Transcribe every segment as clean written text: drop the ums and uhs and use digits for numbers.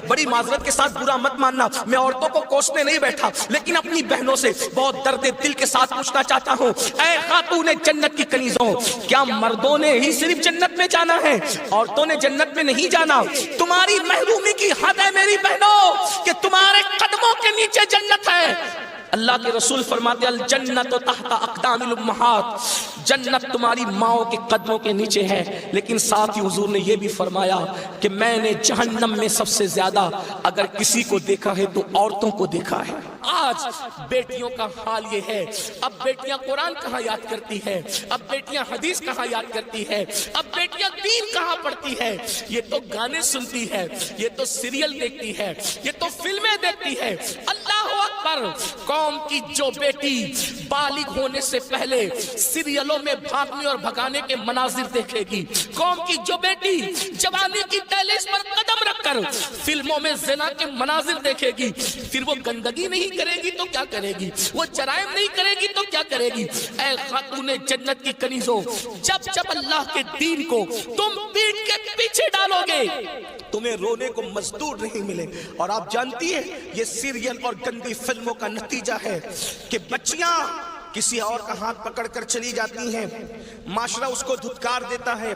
بڑی معذرت کے ساتھ برا مت ماننا، میں عورتوں کو کوسنے نہیں بیٹھا، لیکن اپنی بہنوں سے بہت درد دل کے ساتھ پوچھنا چاہتا ہوں، اے خاتون جنت کی کنیزوں، کیا مردوں نے ہی صرف جنت میں جانا ہے؟ عورتوں نے جنت میں نہیں جانا؟ تمہاری محرومی کی حد ہے میری بہنوں کہ تمہارے قدموں کے نیچے جنت ہے۔ اللہ کے رسول فرماتے ہیں الجنت تحت اقدام الامہات، جنت تمہاری ماؤں کے قدموں کے نیچے ہے، لیکن ساتھ ہی حضور نے یہ بھی فرمایا کہ میں نے جہنم میں سب سے زیادہ اگر کسی کو دیکھا ہے تو عورتوں کو دیکھا ہے۔ آج بیٹیوں کا حال یہ ہے، اب بیٹیاں قرآن کہاں یاد کرتی ہے، اب بیٹیاں حدیث کہاں یاد کرتی ہے، اب بیٹیاں دین کہاں پڑھتی ہے؟ یہ تو گانے سنتی ہے، یہ تو سیریل دیکھتی ہے، یہ تو فلمیں دیکھتی ہے۔ اللہ اکبر! قوم کی جو بیٹی بالغ ہونے سے پہلے سیریلوں میں بھاگنے اور بھگانے کے مناظر دیکھے گی، قوم کی جو بیٹی جوانی کی دہلیز پر قدم رکھ کر فلموں میں زنا کے مناظر دیکھے گی، پھر وہ گندگی نہیں کرے گی تو کیا کرے گی؟ وہ جرائم نہیں کرے گی تو کیا کرے گی؟ اے خاتون جنت کی کنیزوں، جب جب اللہ کے دین کو تم پیٹ کے پیچھے ڈالو گے تمہیں رونے کو مزدور نہیں ملے۔ اور آپ جانتی ہیں یہ سیریل اور گندی فلموں کا نتیجہ ہے کہ بچیاں کسی اور کا ہاتھ پکڑ کر چلی جاتی ہیں، معاشرہ اس کو دھتکار دیتا ہے،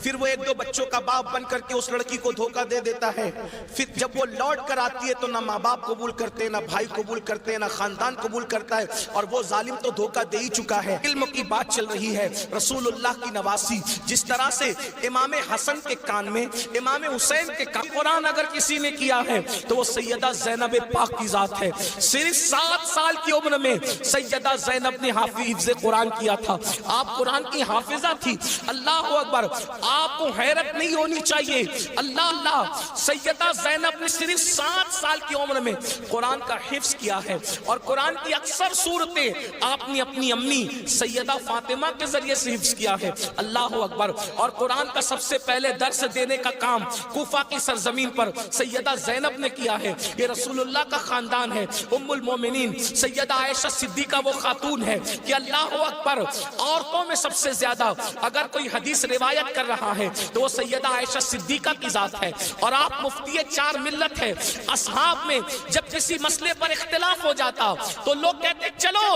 پھر وہ ایک دو بچوں کا باپ بن کر کے اس لڑکی کو دھوکہ دے دیتا ہے، پھر جب وہ لوٹ کر آتی ہے تو نہ ماں باپ قبول کرتے، نہ بھائی قبول کرتے، نہ خاندان قبول کرتا ہے، اور وہ ظالم تو دھوکہ دے ہی چکا ہے۔ علم کی بات چل رہی ہے، رسول اللہ کی نواسی، جس طرح سے امام حسن کے کان میں، امام حسین کے کان قرآن اگر کسی نے کیا ہے تو وہ سیدہ زینب پاک کی ذات ہے۔ صرف 7 سال کی عمر میں سیدہ زینب نے حافظ قرآن کیا تھا، آپ قرآن کی حافظہ تھی۔ اللہ اکبر! آپ کو حیرت نہیں ہونی چاہیے، اللہ سیدہ زینب نے صرف 7 سال کی عمر میں قرآن کا حفظ کیا ہے، اور قرآن کی اکثر صورتیں آپ نے اپنی امی سیدہ فاطمہ کے ذریعے سے حفظ کیا ہے۔ اللہ اکبر! اور قرآن کا سب سے پہلے درس دینے کا کام کوفہ کی سرزمین پر سیدہ زینب نے کیا ہے۔ یہ رسول اللہ کا خاندان ہے۔ ام المومنین سیدہ عائشہ صدیقہ وہ خاتون ہے کہ اللہ اکبر، عورتوں میں سب سے زیادہ اگر کوئی حدیث روایت کر رہا ہے تو وہ سیدہ عائشہ صدیقہ کی ذات ہے، اور آپ مفتی 4 ملت ہے۔ اصحاب میں جب کسی مسئلے پر اختلاف ہو جاتا تو لوگ کہتے چلو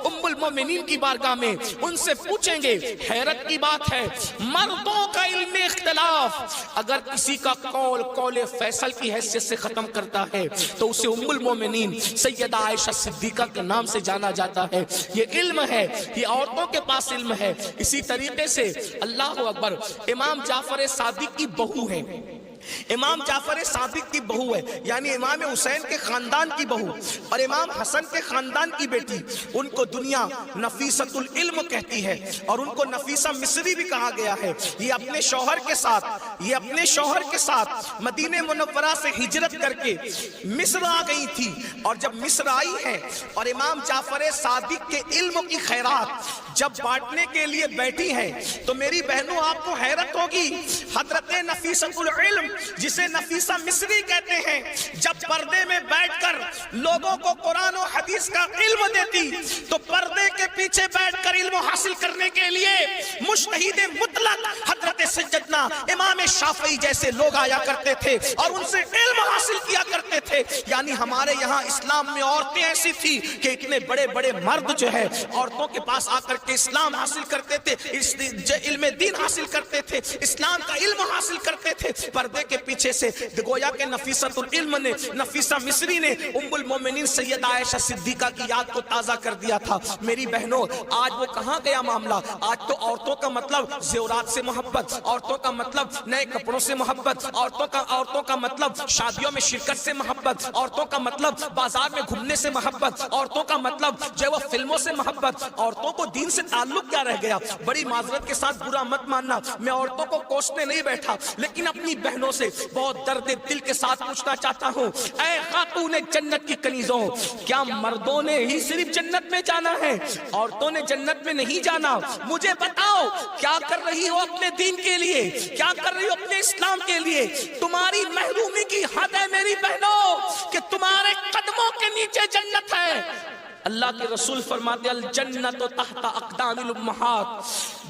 ام المومنین کی بارگاہ میں ان سے پوچھیں گے۔ حیرت کی بات ہے، مردوں کا علم اختلاف اگر کسی کا قول فیصل کی حیثیت سے ختم کرتا ہے تو اسے ام المومنین سیدہ عائشہ صدیقہ کے نام سے جانا جاتا ہے۔ یہ علم ہے، یہ عورتوں کے پاس علم ہے۔ اسی طریقے سے اللہ اکبر، امام جعفر صادق کی بہو ہے، امام جعفر صادق کی بہو ہے، یعنی امام حسین کے خاندان کی بہو اور امام حسن کے خاندان کی بیٹی، ان کو دنیا نفیسۃ العلم کہتی ہے، اور ان کو نفیسہ مصری بھی کہا گیا ہے۔ یہ اپنے شوہر کے ساتھ مدینہ منورہ سے ہجرت کر کے مصر آ گئی تھی، اور جب مصر آئی ہے اور امام جعفر صادق کے علم کی خیرات جب بانٹنے کے لیے بیٹھی ہیں تو میری بہنوں آپ کو حیرت ہوگی، حضرت نفیسۃ العلم جسے نفیسہ مصری کہتے ہیں، جب پردے میں بیٹھ کر لوگوں کو قرآن و حدیث کا علم دیتی تو پردے کے پیچھے بیٹھ کر علم حاصل کرنے کے لیے مجتہد مطلق حضرت سیدنا امام شافعی جیسے لوگ آیا کرتے تھے اور ان سے علم حاصل کیا کرتے تھے۔ یعنی ہمارے یہاں اسلام میں عورتیں ایسی تھی کہ اتنے بڑے بڑے مرد جو ہے عورتوں کے پاس آ کر کے اسلام حاصل کرتے تھے، علم دین حاصل کرتے تھے، اسلام کا علم حاصل کرتے تھے۔ پردے کے پیچھے سے گویا کہ نفیسۃ العلم نے، نفیسہ مصری نے ام المومنین سیدہ عائشہ صدیقہ کی یاد کو تازہ کر دیا تھا۔ میری بہنوں آج وہ کہاں گیا معاملہ؟ آج تو عورتوں کا مطلب زیورات سے محبت، عورتوں کا مطلب نئے کپڑوں سے محبت، عورتوں کا مطلب شادیوں میں شرکت سے محبت، عورتوں کا مطلب بازار میں گھومنے سے محبت، عورتوں کا مطلب جو وہ فلموں سے محبت۔ عورتوں کو دین سے تعلق کیا رہ گیا؟ بڑی معذرت کے ساتھ برا مت ماننا، میں عورتوں کو کوسنے نہیں بیٹھا، لیکن اپنی بہنوں سے بہت درد دل کے ساتھ پوچھنا چاہتا ہوں، اے خاتون جنت کی کنیزوں، کیا مردوں نے ہی صرف جنت میں جانا ہے؟ عورتوں نے جنت میں نہیں جانا؟ مجھے بتاؤ کیا کر رہی ہو اپنے دین کے لیے، کیا کر رہی ہو اپنے اسلام کے لیے؟ تمہاری محرومی کی حد ہے میری بہنوں کہ تمہارے قدموں کے نیچے جنت ہے۔ اللہ کے رسول فرماتے الجنت تحت اقدام الامہات،